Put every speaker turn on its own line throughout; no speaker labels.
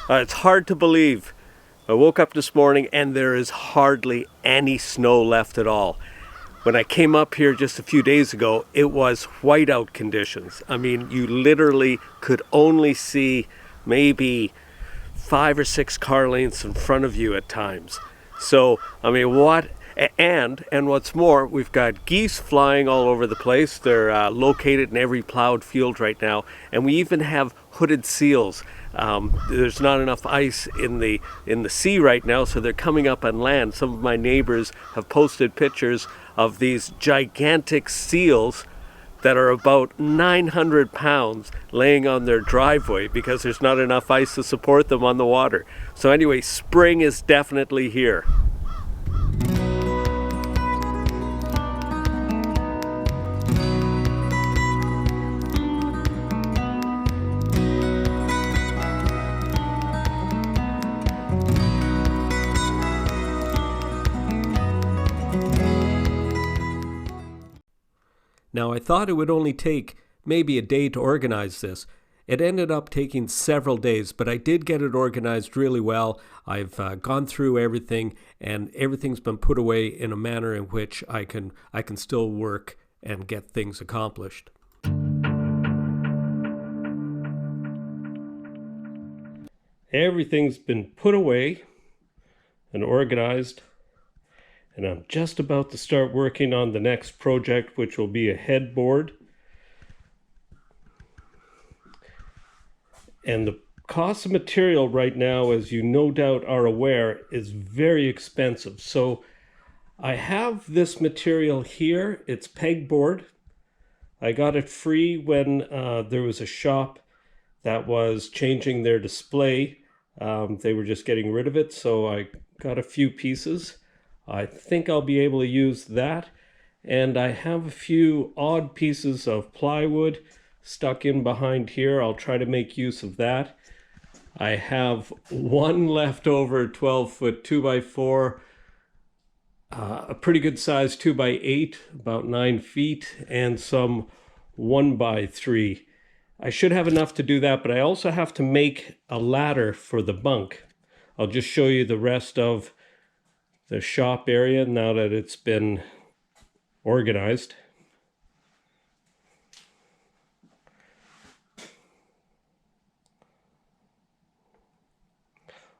It's hard to believe. I woke up this morning and there is hardly any snow left at all. When I came up here just a few days ago, it was whiteout conditions. I mean, you literally could only see maybe 5 or 6 car lengths in front of you at times. So, I mean, what? And what's more, we've got geese flying all over the place. They're located in every plowed field right now, and we even have hooded seals. There's not enough ice in the sea right now, so they're coming up on land. Some of my neighbors have posted pictures of these gigantic seals that are about 900 pounds laying on their driveway because there's not enough ice to support them on the water. So anyway, spring is definitely here. Now, I thought it would only take maybe a day to organize this. It ended up taking several days, but I did get it organized really well. I've gone through everything, and everything's been put away in a manner in which I can still work and get things accomplished. Everything's been put away and organized. And I'm just about to start working on the next project, which will be a headboard. And the cost of material right now, as you no doubt are aware, is very expensive. So I have this material here. It's pegboard. I got it free when there was a shop that was changing their display. They were just getting rid of it, so I got a few pieces. I think I'll be able to use that. And I have a few odd pieces of plywood stuck in behind here. I'll try to make use of that. I have one leftover 12-foot 2x4, a pretty good size 2x8, about 9 feet, and some 1x3. I should have enough to do that, but I also have to make a ladder for the bunk. I'll just show you the rest of the shop area now that it's been organized.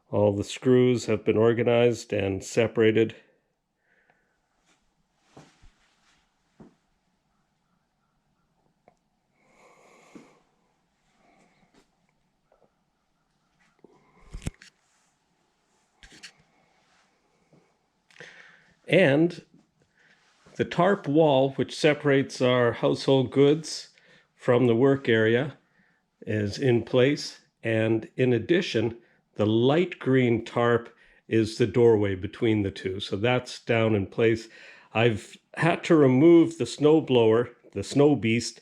All the screws have been organized and separated. And the tarp wall, which separates our household goods from the work area, is in place. And in addition, the light green tarp is the doorway between the two. So that's down in place. I've had to remove the snow blower, the snow beast,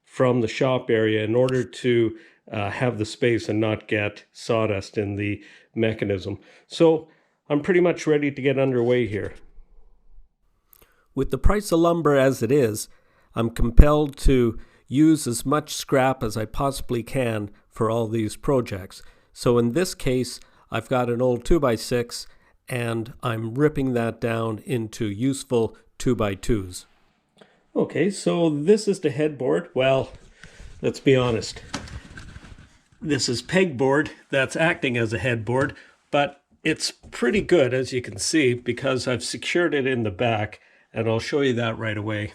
from the shop area in order to have the space and not get sawdust in the mechanism. So I'm pretty much ready to get underway here. With the price of lumber as it is, I'm compelled to use as much scrap as I possibly can for all these projects. So in this case, I've got an old 2x6 and I'm ripping that down into useful 2x2s. Okay, so this is the headboard. Well, let's be honest. This is pegboard that's acting as a headboard, but it's pretty good, as you can see, because I've secured it in the back. And I'll show you that right away.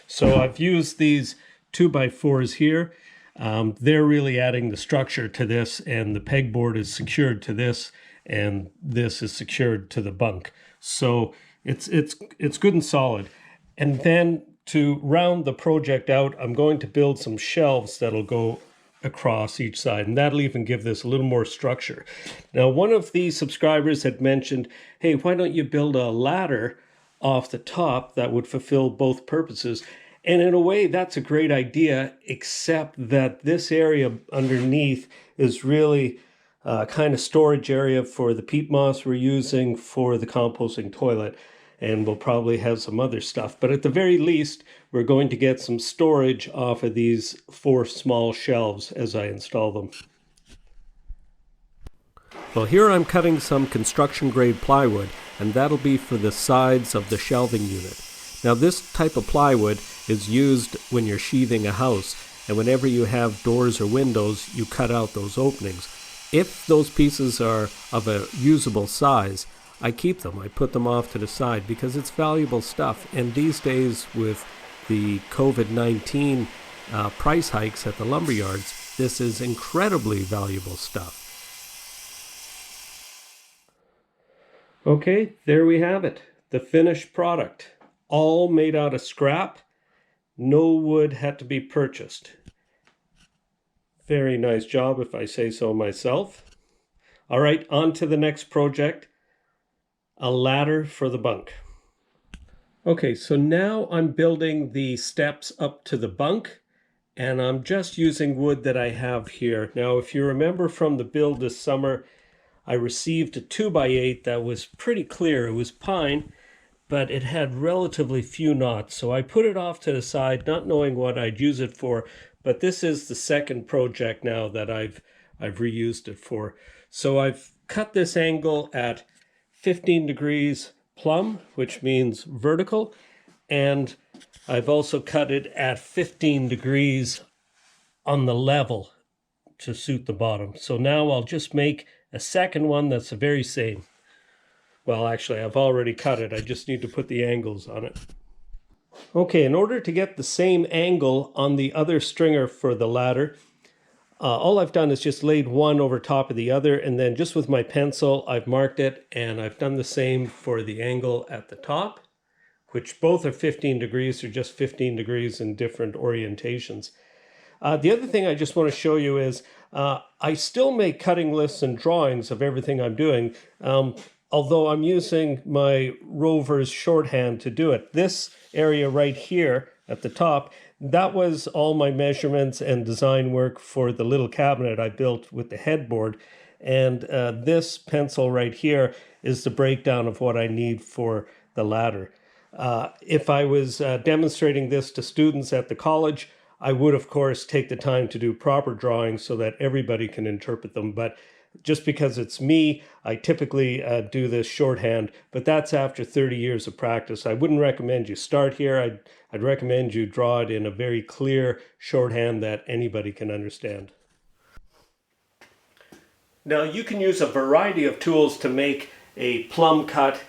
So I've used these 2x4s here. They're really adding the structure to this, and the pegboard is secured to this, and this is secured to the bunk. So it's good and solid. And then to round the project out, I'm going to build some shelves that'll go across each side, and that'll even give this a little more structure. Now, one of the subscribers had mentioned, hey, why don't you build a ladder off the top that would fulfill both purposes? And in a way, that's a great idea, except that this area underneath is really kind of storage area for the peat moss we're using for the composting toilet. and we'll probably have some other stuff. But at the very least, we're going to get some storage off of these 4 small shelves as I install them. Well, here I'm cutting some construction-grade plywood, and that'll be for the sides of the shelving unit. Now, this type of plywood is used when you're sheathing a house, and whenever you have doors or windows, you cut out those openings. If those pieces are of a usable size, I keep them. I put them off to the side because it's valuable stuff. And these days, with the COVID-19 price hikes at the lumber yards, this is incredibly valuable stuff. Okay, there we have it. The finished product. All made out of scrap. No wood had to be purchased. Very nice job, if I say so myself. All right, on to the next project. A ladder for the bunk. Okay, so now I'm building the steps up to the bunk, and I'm just using wood that I have here. Now, if you remember from the build this summer, I received a 2x8 that was pretty clear. It was pine, but it had relatively few knots. So I put it off to the side, not knowing what I'd use it for. But this is the second project now that I've reused it for. So I've cut this angle at 15 degrees plumb, which means vertical. And I've also cut it at 15 degrees on the level to suit the bottom. So now I'll just make a second one that's the very same. Well, actually, I've already cut it. I just need to put the angles on it. Okay, in order to get the same angle on the other stringer for the ladder, all I've done is just laid one over top of the other, and then just with my pencil, I've marked it, and I've done the same for the angle at the top, which both are 15 degrees, or just 15 degrees in different orientations. The other thing I just want to show you is I still make cutting lists and drawings of everything I'm doing, although I'm using my Rover's shorthand to do it. This area right here at the top, that was all my measurements and design work for the little cabinet I built with the headboard. And this pencil right here is the breakdown of what I need for the ladder. If I was demonstrating this to students at the college, I would, of course, take the time to do proper drawings so that everybody can interpret them. But just because it's me, I typically do this shorthand, but that's after 30 years of practice. I wouldn't recommend you start here. I'd recommend you draw it in a very clear shorthand that anybody can understand. Now, you can use a variety of tools to make a plumb cut.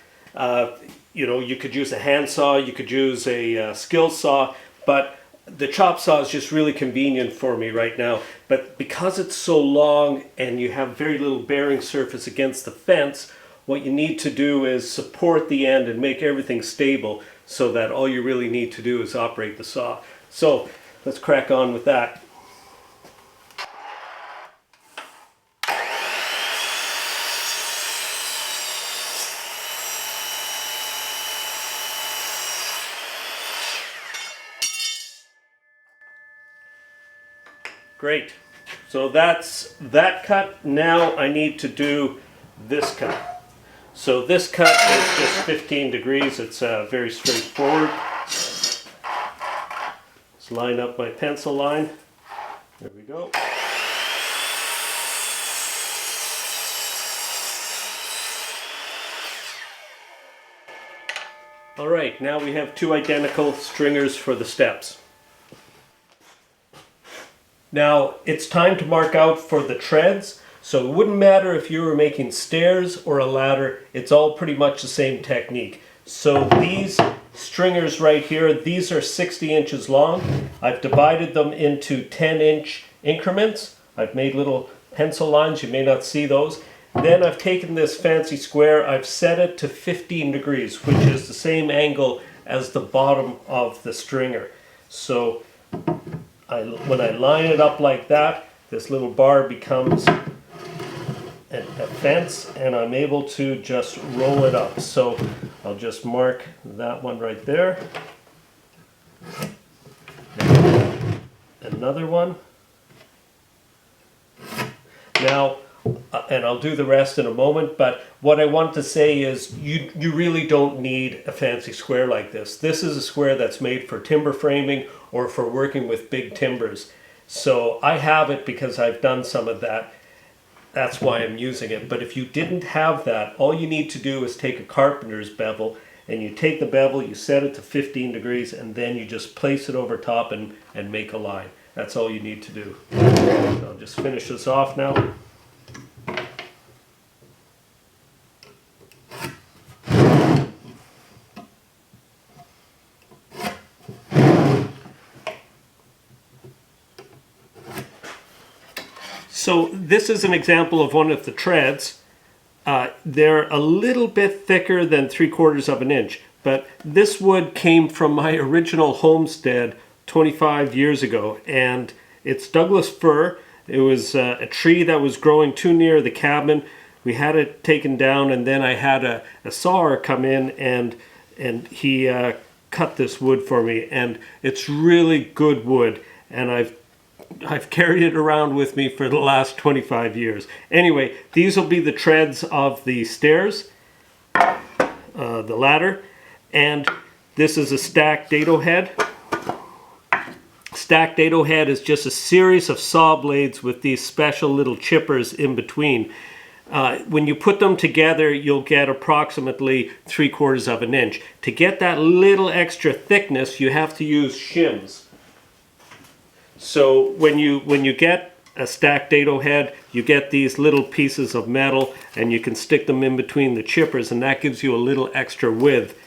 You could use a handsaw, you could use a skill saw, but the chop saw is just really convenient for me right now. But because it's so long and you have very little bearing surface against the fence, what you need to do is support the end and make everything stable so that all you really need to do is operate the saw. So let's crack on with that. Great. So that's that cut. Now I need to do this cut. So this cut is just 15 degrees. It's very straightforward. Let's line up my pencil line. There we go. All right, now we have 2 identical stringers for the steps. Now, it's time to mark out for the treads, so it wouldn't matter if you were making stairs or a ladder, it's all pretty much the same technique. So these stringers right here, these are 60 inches long. I've divided them into 10-inch increments. I've made little pencil lines, you may not see those. Then I've taken this fancy square, I've set it to 15 degrees, which is the same angle as the bottom of the stringer. So when I line it up like that, this little bar becomes a fence, and I'm able to just roll it up. So I'll just mark that one right there. Another one. Now, and I'll do the rest in a moment, but what I want to say is you really don't need a fancy square like this. This is a square that's made for timber framing or for working with big timbers. So I have it because I've done some of that. That's why I'm using it. But if you didn't have that, all you need to do is take a carpenter's bevel, and you take the bevel, you set it to 15 degrees, and then you just place it over top and make a line. That's all you need to do. So I'll just finish this off now. So this is an example of one of the treads. They're a little bit thicker than 3/4 of an inch, but this wood came from my original homestead 25 years ago, and it's Douglas fir. It was a tree that was growing too near the cabin. We had it taken down, and then I had a sawer come in, and he cut this wood for me, and it's really good wood, and I've carried it around with me for the last 25 years. Anyway, these will be the treads of the stairs, the ladder, and this is a stacked dado head. Stacked dado head is just a series of saw blades with these special little chippers in between. When you put them together, you'll get approximately 3/4 of an inch. To get that little extra thickness, you have to use shims. So when you get a stacked dado head, you get these little pieces of metal, and you can stick them in between the chippers, and that gives you a little extra width.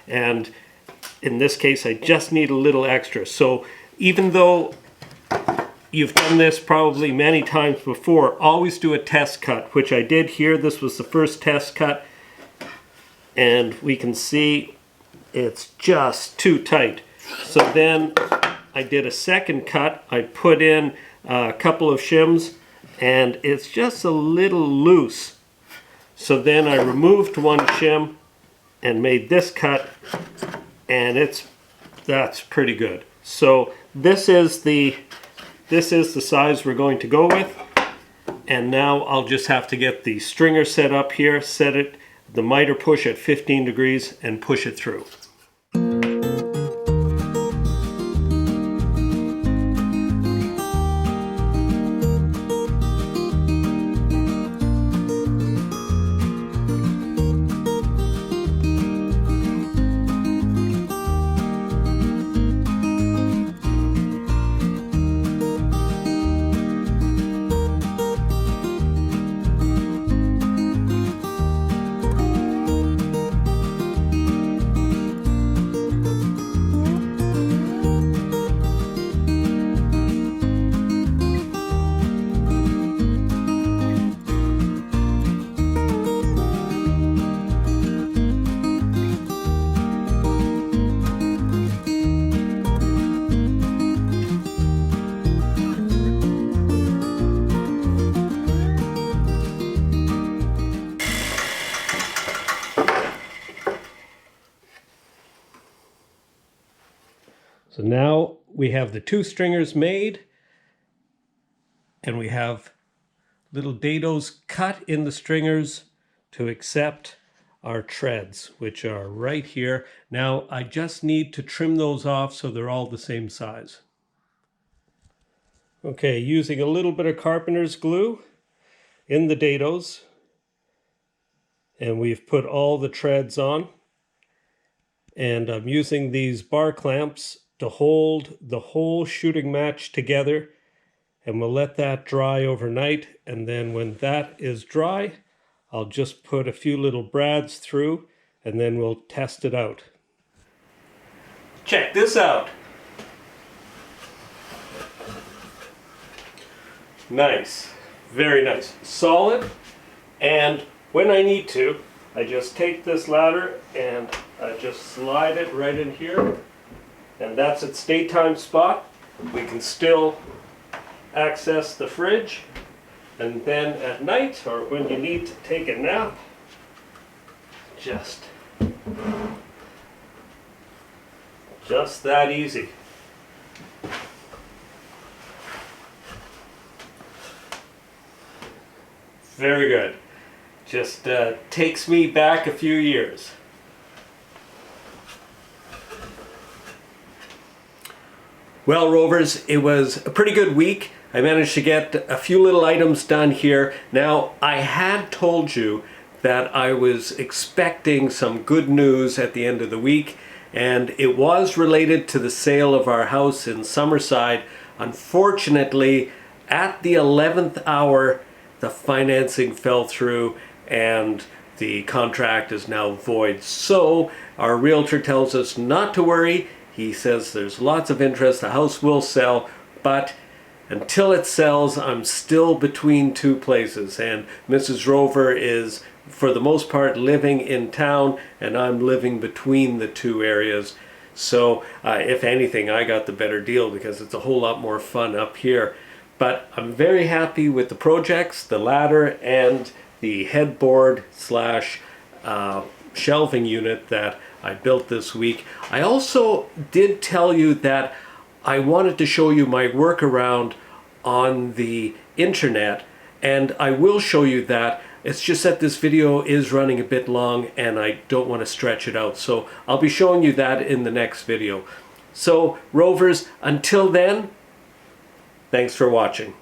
And in this case, I just need a little extra. So even though you've done this probably many times before, always do a test cut, which I did here. This was the first test cut, and we can see it's just too tight. So then I did a second cut. I put in a couple of shims, and it's just a little loose. So then I removed one shim and made this cut, and that's pretty good. So this is the size we're going to go with, and now I'll just have to get the stringer set up here, set it the miter push at 15 degrees, and push it through. So now we have the two stringers made, and we have little dados cut in the stringers to accept our treads, which are right here. Now I just need to trim those off so they're all the same size. Okay, using a little bit of carpenter's glue in the dados, and we've put all the treads on, and I'm using these bar clamps to hold the whole shooting match together, and we'll let that dry overnight, and then when that is dry, I'll just put a few little brads through, and then we'll test it out. Check this out. Nice, very nice, solid, and when I need to, I just take this ladder and I just slide it right in here, and that's its daytime spot. We can still access the fridge, and then at night, or when you need to take a nap, just that easy. Very good. Just takes me back a few years. Well, Rovers, it was a pretty good week. I managed to get a few little items done here. Now, I had told you that I was expecting some good news at the end of the week, and it was related to the sale of our house in Summerside. Unfortunately, at the 11th hour, the financing fell through and the contract is now void. So our realtor tells us not to worry. He says there's lots of interest, the house will sell, but until it sells, I'm still between two places. And Mrs. Rover is, for the most part, living in town, and I'm living between the two areas. So if anything, I got the better deal because it's a whole lot more fun up here. But I'm very happy with the projects, the ladder and the headboard slash shelving unit that I built this week. I also did tell you that I wanted to show you my workaround on the internet, and I will show you that. It's just that this video is running a bit long and I don't want to stretch it out. So I'll be showing you that in the next video. So Rovers, until then, thanks for watching.